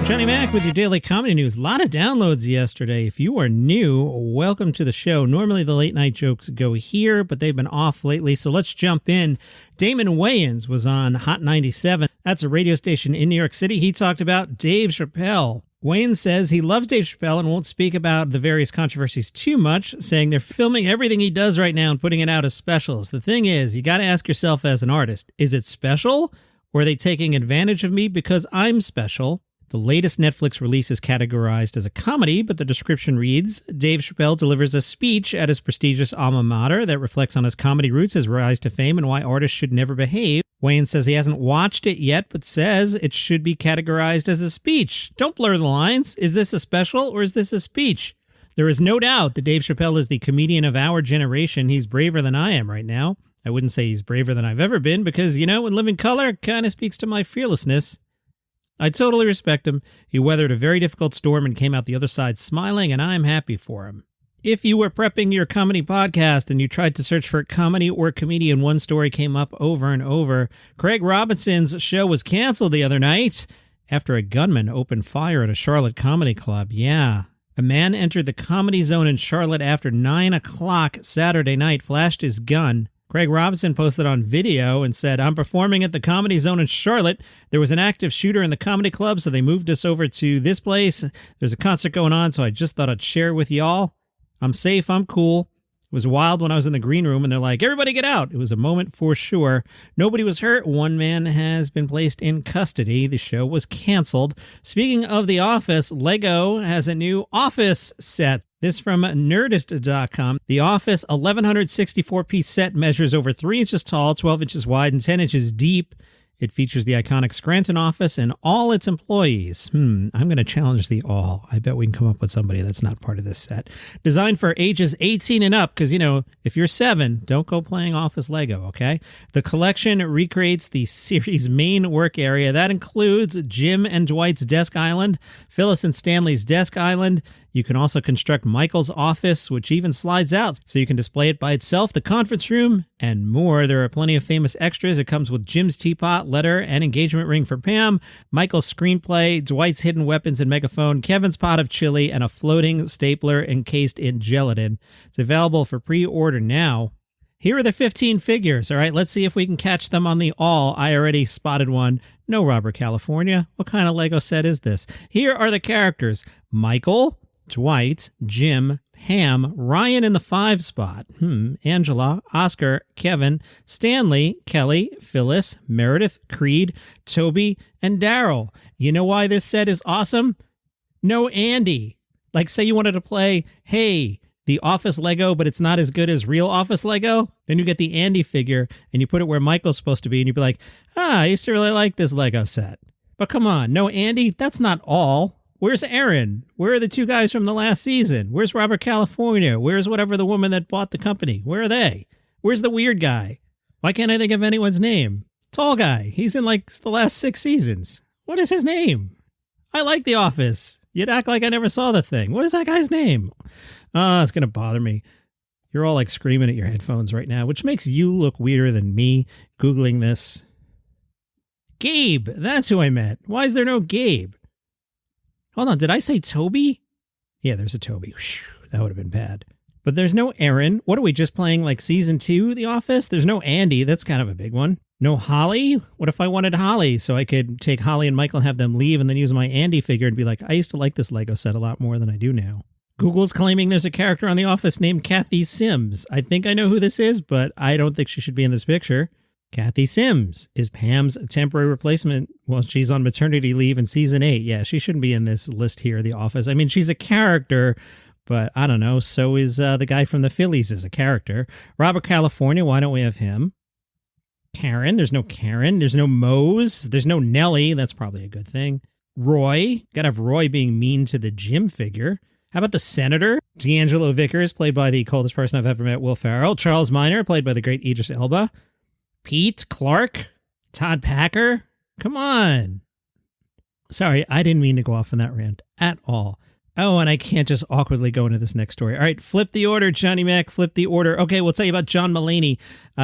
Johnny Mac with your daily comedy news. A lot of downloads yesterday. If you are new, welcome to the show. Normally the late night jokes go here, but they've been off lately, so let's jump in. Damon Wayans was on Hot 97. That's a radio station in New York City. He talked about Dave Chappelle. Wayans says he loves Dave Chappelle and won't speak about the various controversies too much, saying they're filming everything he does right now and putting it out as specials. The thing is, you got to ask yourself as an artist, is it special? Or are they taking advantage of me because I'm special? The latest Netflix release is categorized as a comedy, but the description reads, Dave Chappelle delivers a speech at his prestigious alma mater that reflects on his comedy roots, his rise to fame, and why artists should never behave. Wayans says he hasn't watched it yet, but says it should be categorized as a speech. Don't blur the lines. Is this a special or is this a speech? There is no doubt that Dave Chappelle is the comedian of our generation. He's braver than I am right now. I wouldn't say he's braver than I've ever been because, you know, in living color, kind of speaks to my fearlessness. I totally respect him. He weathered a very difficult storm and came out the other side smiling, and I'm happy for him. If you were prepping your comedy podcast and you tried to search for comedy or comedian, one story came up over and over. Craig Robinson's show was canceled the other night after a gunman opened fire at a Charlotte comedy club. Yeah. A man entered the Comedy Zone in Charlotte after 9 o'clock Saturday night, flashed his gun. Craig Robinson posted on video and said, I'm performing at the Comedy Zone in Charlotte. There was an active shooter in the comedy club, so they moved us over to this place. There's a concert going on, so I just thought I'd share with y'all. I'm safe. I'm cool. It was wild when I was in the green room, and they're like, everybody get out. It was a moment for sure. Nobody was hurt. One man has been placed in custody. The show was canceled. Speaking of The Office, Lego has a new Office set. This from Nerdist.com. The Office 1164-piece set measures over 3 inches tall, 12 inches wide, and 10 inches deep. It features the iconic Scranton office and all its employees. I'm going to challenge the all. I bet we can come up with somebody that's not part of this set. Designed for ages 18 and up, because, you know, if you're 7, don't go playing Office Lego, okay? The collection recreates the series' main work area. That includes Jim and Dwight's desk island, Phyllis and Stanley's desk island. You can also construct Michael's office, which even slides out so you can display it by itself, the conference room, and more. There are plenty of famous extras. It comes with Jim's teapot, letter, and engagement ring for Pam, Michael's screenplay, Dwight's hidden weapons and megaphone, Kevin's pot of chili, and a floating stapler encased in gelatin. It's available for pre-order now. Here are the 15 figures, all right? Let's see if we can catch them on the all. I already spotted one. No, Robert, California. What kind of Lego set is this? Here are the characters. Michael, Dwight, Jim, Pam, Ryan in the 5 spot, Angela, Oscar, Kevin, Stanley, Kelly, Phyllis, Meredith, Creed, Toby, and Daryl. You know why this set is awesome? No Andy. Like, say you wanted to play, hey, the Office Lego, but it's not as good as real Office Lego. Then you get the Andy figure and you put it where Michael's supposed to be, and you'd be like, I used to really like this Lego set. But come on, no Andy? That's not all. Where's Aaron? Where are the 2 guys from the last season? Where's Robert California? Where's whatever the woman that bought the company? Where are they? Where's the weird guy? Why can't I think of anyone's name? Tall guy. He's in like the last 6 seasons. What is his name? I like The Office. You'd act like I never saw the thing. What is that guy's name? It's going to bother me. You're all like screaming at your headphones right now, which makes you look weirder than me Googling this. Gabe. That's who I meant. Why is there no Gabe? Hold on, did I say Toby? Yeah, there's a Toby. Whew, that would have been bad. But there's no Aaron. What are we, just playing like season 2 The Office? There's no Andy. That's kind of a big one. No Holly? What if I wanted Holly so I could take Holly and Michael and have them leave and then use my Andy figure and be like, I used to like this Lego set a lot more than I do now. Google's claiming there's a character on The Office named Kathy Sims. I think I know who this is, but I don't think she should be in this picture. Kathy Sims is Pam's temporary replacement while she's on maternity leave in season 8. Yeah, she shouldn't be in this list here, The Office. I mean, she's a character, but I don't know. So is the guy from the Phillies is a character. Robert California, why don't we have him? Karen, there's no Karen. There's no Mose. There's no Nellie. That's probably a good thing. Roy, gotta have Roy being mean to the Jim figure. How about the Senator? D'Angelo Vickers, played by the coldest person I've ever met, Will Ferrell. Charles Minor, played by the great Idris Elba. Pete Clark, Todd Packer. Come on. Sorry, I didn't mean to go off on that rant at all. Oh, and I can't just awkwardly go into this next story. All right, flip the order, Johnny Mac, flip the order. Okay, we'll tell you about John Mulaney.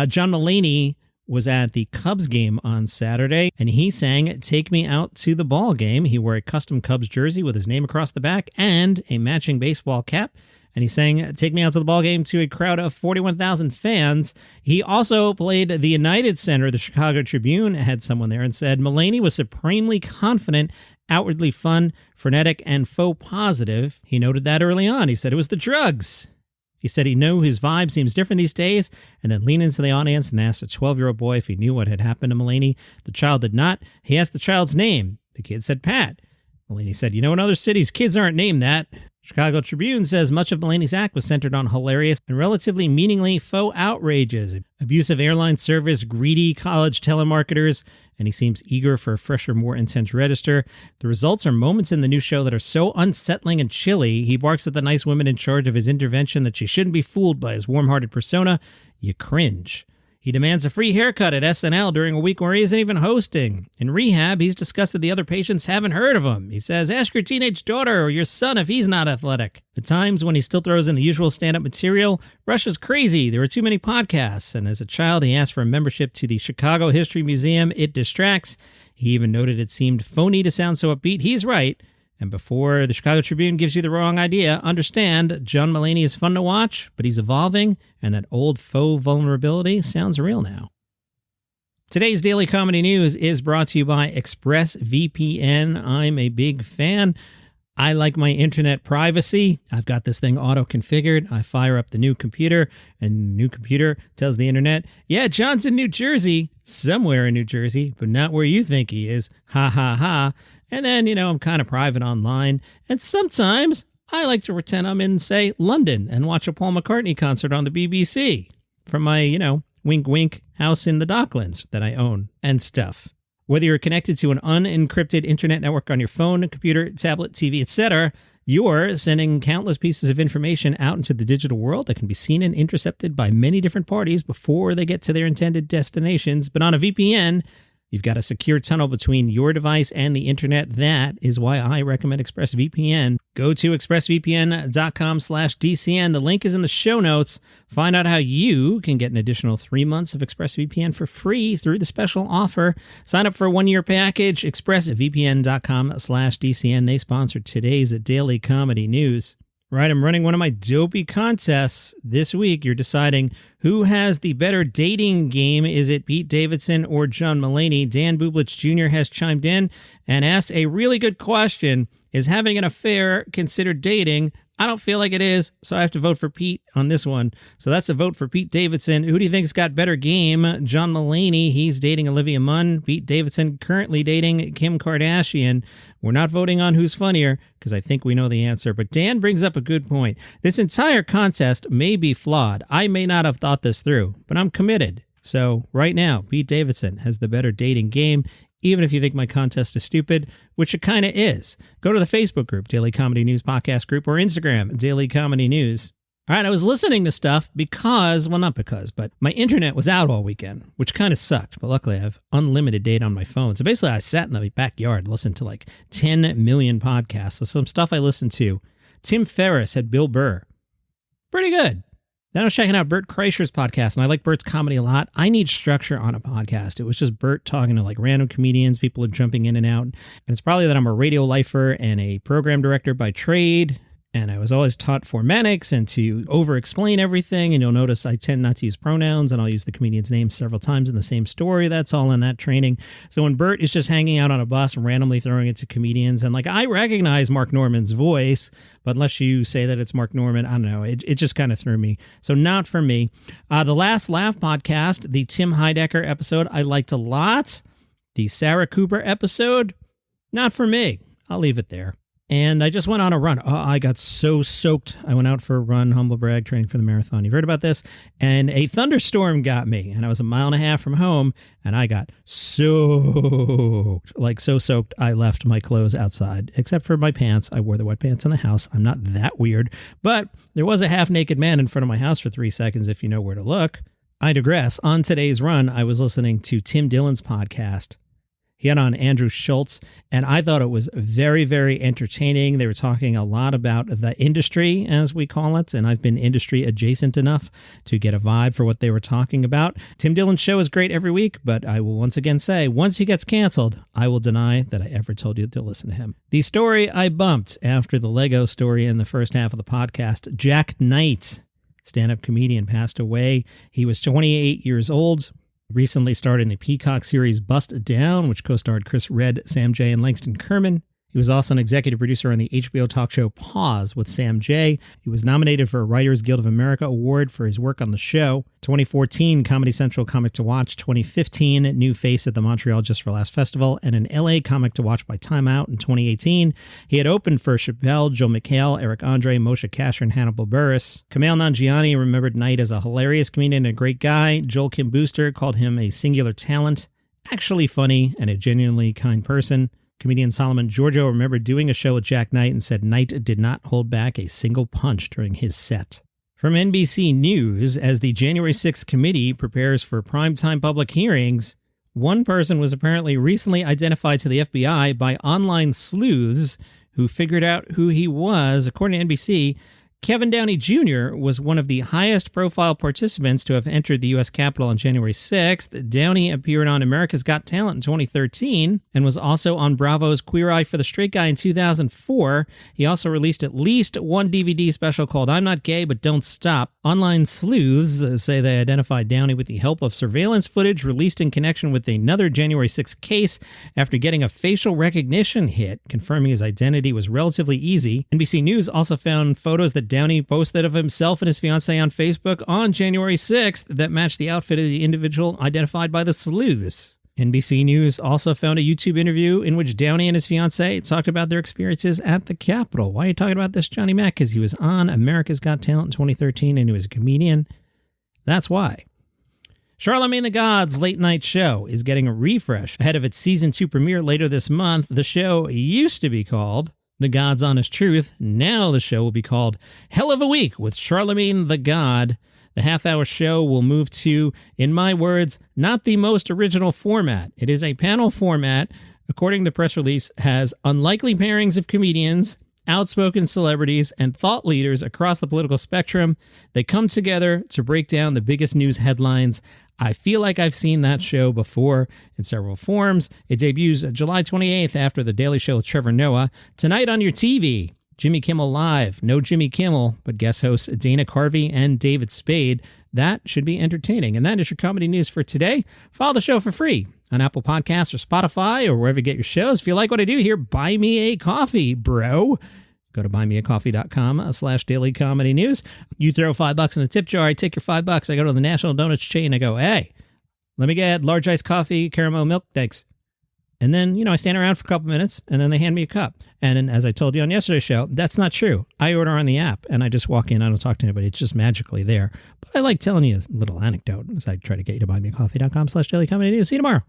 John Mulaney was at the Cubs game on Saturday, and he sang Take Me Out to the Ball Game. He wore a custom Cubs jersey with his name across the back and a matching baseball cap. And he sang Take Me Out to the Ball Game to a crowd of 41,000 fans. He also played the United Center. The Chicago Tribune had someone there and said, Mulaney was supremely confident, outwardly fun, frenetic, and faux positive. He noted that early on. He said it was the drugs. He said he knew his vibe seems different these days, and then leaned into the audience and asked a 12-year-old boy if he knew what had happened to Mulaney. The child did not. He asked the child's name. The kid said Pat. Mulaney said, in other cities, kids aren't named that. Chicago Tribune says much of Mulaney's act was centered on hilarious and relatively meaningly faux outrages, abusive airline service, greedy college telemarketers, and he seems eager for a fresher, more intense register. The results are moments in the new show that are so unsettling and chilly. He barks at the nice woman in charge of his intervention that she shouldn't be fooled by his warm-hearted persona. You cringe. He demands a free haircut at SNL during a week where he isn't even hosting. In rehab, he's disgusted the other patients haven't heard of him. He says, ask your teenage daughter or your son if he's not athletic. The times when he still throws in the usual stand-up material, Russia's crazy, there are too many podcasts. And as a child, he asked for a membership to the Chicago History Museum. It distracts. He even noted it seemed phony to sound so upbeat. He's right. And before the Chicago Tribune gives you the wrong idea, understand John Mulaney is fun to watch, but he's evolving, and that old faux vulnerability sounds real now. Today's Daily Comedy News is brought to you by ExpressVPN. I'm a big fan. I like my internet privacy. I've got this thing auto-configured. I fire up the new computer, and the new computer tells the internet, yeah, John's in New Jersey, somewhere in New Jersey, but not where you think he is. Ha, ha, ha. And then, I'm kind of private online. And sometimes I like to pretend I'm in, say, London and watch a Paul McCartney concert on the BBC from my, wink, wink house in the Docklands that I own and stuff. Whether you're connected to an unencrypted internet network on your phone, computer, tablet, TV, etc., you're sending countless pieces of information out into the digital world that can be seen and intercepted by many different parties before they get to their intended destinations. But on a VPN, you've got a secure tunnel between your device and the internet. That is why I recommend ExpressVPN. Go to expressvpn.com/DCN. The link is in the show notes. Find out how you can get an additional 3 months of ExpressVPN for free through the special offer. Sign up for a 1-year package, expressvpn.com/DCN. They sponsored today's Daily Comedy News. Right, I'm running one of my dopey contests this week. You're deciding who has the better dating game. Is it Pete Davidson or John Mulaney? Dan Bublitz Jr. has chimed in and asked a really good question. Is having an affair considered dating? I don't feel like it is, so I have to vote for Pete on this one. So that's a vote for Pete Davidson. Who do you think's got better game? John Mulaney, he's dating Olivia Munn. Pete Davidson currently dating Kim Kardashian. We're not voting on who's funnier, because I think we know the answer. But Dan brings up a good point. This entire contest may be flawed. I may not have thought this through, but I'm committed. So right now, Pete Davidson has the better dating game, even if you think my contest is stupid, which it kind of is. Go to the Facebook group, Daily Comedy News Podcast Group, or Instagram, Daily Comedy News. All right, I was listening to stuff because, well, not because, but my internet was out all weekend, which kind of sucked. But luckily, I have unlimited data on my phone. So basically, I sat in the backyard and listened to like 10 million podcasts. So some stuff I listened to. Tim Ferriss had Bill Burr. Pretty good. Then I was checking out Bert Kreischer's podcast, and I like Bert's comedy a lot. I need structure on a podcast. It was just Bert talking to like random comedians. People are jumping in and out. And it's probably that I'm a radio lifer and a program director by trade. And I was always taught formatics and to over-explain everything. And you'll notice I tend not to use pronouns, and I'll use the comedian's name several times in the same story. That's all in that training. So when Bert is just hanging out on a bus and randomly throwing it to comedians, and like I recognize Mark Norman's voice, but unless you say that it's Mark Norman, I don't know. It just kind of threw me. So not for me. The Last Laugh podcast, the Tim Heidecker episode, I liked a lot. The Sarah Cooper episode, not for me. I'll leave it there. And I just went on a run. Oh, I got so soaked. I went out for a run, humble brag, training for the marathon. You've heard about this? And a thunderstorm got me. And I was 1.5 miles from home. And I got soaked. Like so soaked, I left my clothes outside. Except for my pants. I wore the wet pants in the house. I'm not that weird. But there was a half-naked man in front of my house for 3 seconds if you know where to look. I digress. On today's run, I was listening to Tim Dillon's podcast. He had on Andrew Schultz, and I thought it was very, very entertaining. They were talking a lot about the industry, as we call it, and I've been industry adjacent enough to get a vibe for what they were talking about. Tim Dillon's show is great every week, but I will once again say, once he gets canceled, I will deny that I ever told you to listen to him. The story I bumped after the Lego story in the first half of the podcast, Jak Knight, stand-up comedian, passed away. He was 28 years old. Recently starred in the Peacock series Bust Down, which co-starred Chris Redd, Sam Jay, and Langston Kerman. He was also an executive producer on the HBO talk show Pause with Sam Jay. He was nominated for a Writers Guild of America award for his work on the show. 2014, Comedy Central Comic to Watch. 2015, New Face at the Montreal Just for Laughs Festival. And an LA Comic to Watch by Time Out in 2018. He had opened for Chappelle, Joel McHale, Eric Andre, Moshe Kasher, and Hannibal Buress. Kumail Nanjiani remembered Knight as a hilarious comedian and a great guy. Joel Kim Booster called him a singular talent, actually funny, and a genuinely kind person. Comedian Solomon Giorgio remembered doing a show with Jak Knight and said Knight did not hold back a single punch during his set. From NBC News, as the January 6th committee prepares for primetime public hearings, one person was apparently recently identified to the FBI by online sleuths who figured out who he was. According to NBC, Kevin Downey Jr. was one of the highest-profile participants to have entered the U.S. Capitol on January 6th. Downey appeared on America's Got Talent in 2013 and was also on Bravo's Queer Eye for the Straight Guy in 2004. He also released at least one DVD special called I'm Not Gay, But Don't Stop. Online sleuths say they identified Downey with the help of surveillance footage released in connection with another January 6th case. After getting a facial recognition hit, confirming his identity was relatively easy. NBC News also found photos that Downey posted of himself and his fiancée on Facebook on January 6th that matched the outfit of the individual identified by the sleuths. NBC News also found a YouTube interview in which Downey and his fiancée talked about their experiences at the Capitol. Why are you talking about this, Johnny Mac? Because he was on America's Got Talent in 2013 and he was a comedian. That's why. Charlamagne the God's late night show is getting a refresh ahead of its season 2 premiere later this month. The show used to be called The God's Honest Truth. Now the show will be called Hell of a Week with Charlamagne the God. The half-hour show will move to, in my words, not the most original format. It is a panel format, according to the press release, has unlikely pairings of comedians, outspoken celebrities, and thought leaders across the political spectrum. They come together to break down the biggest news headlines. I feel like I've seen that show before in several forms. It debuts July 28th after The Daily Show with Trevor Noah. Tonight on your TV, Jimmy Kimmel Live. No Jimmy Kimmel, but guest hosts Dana Carvey and David Spade. That should be entertaining. And that is your comedy news for today. Follow the show for free on Apple Podcasts or Spotify or wherever you get your shows. If you like what I do here, buy me a coffee, bro. Go to buymeacoffee.com/dailycomedynews. You throw $5 in a tip jar. I take your $5. I go to the National Donuts chain. I go, hey, let me get large iced coffee, caramel milk. Thanks. And then, I stand around for a couple minutes and then they hand me a cup. And then, as I told you on yesterday's show, that's not true. I order on the app and I just walk in. I don't talk to anybody. It's just magically there. But I like telling you a little anecdote as I try to get you to buymeacoffee.com/dailycomedynews. See you tomorrow.